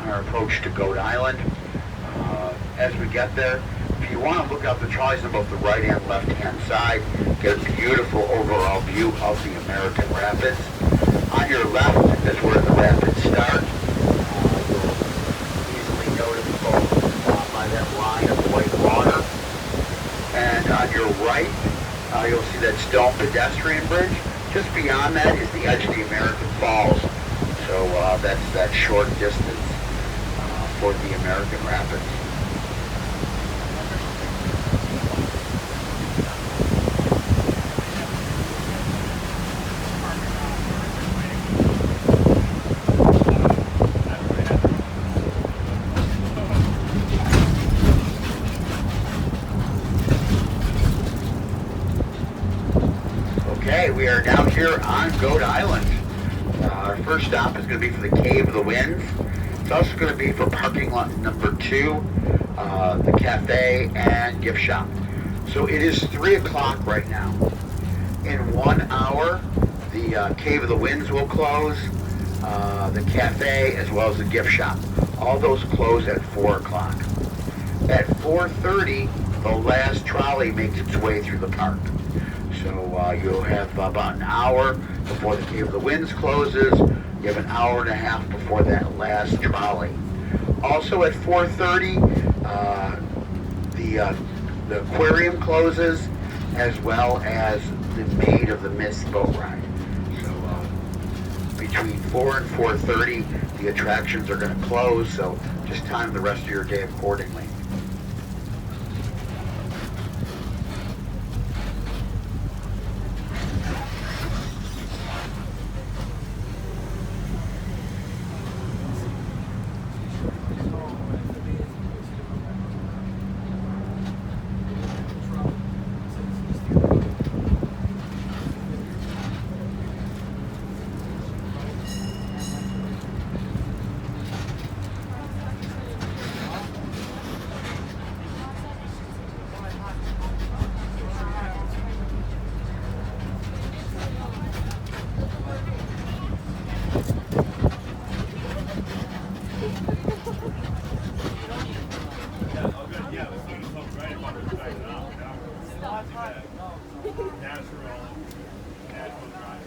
our approach to Goat Island. As we get there, if you want to look out the trolleys on both the right and left hand side, get a beautiful overall view of the American Rapids. On your left is where the rapids start. You'll easily noticeable by that line of white water. And on your right, you'll see that stone pedestrian bridge. Just beyond that is the edge of the American Falls. So that's that short distance for the American Rapids. Okay, we are down here on Goat Island. Our first stop is going to be for the Cave of the Winds. It's also going to be for parking lot number 2, the cafe and gift shop. So it is 3 o'clock right now. In 1 hour, the Cave of the Winds will close, the cafe as well as the gift shop. All those close at 4 o'clock. At 4:30, the last trolley makes its way through the park. So you'll have about an hour before the Cave of the Winds closes. You have an hour and a half before that last trolley. Also at 4:30, the aquarium closes, as well as the Maid of the Mist boat ride. So between 4 and 4:30, the attractions are going to close. So just time the rest of your day accordingly.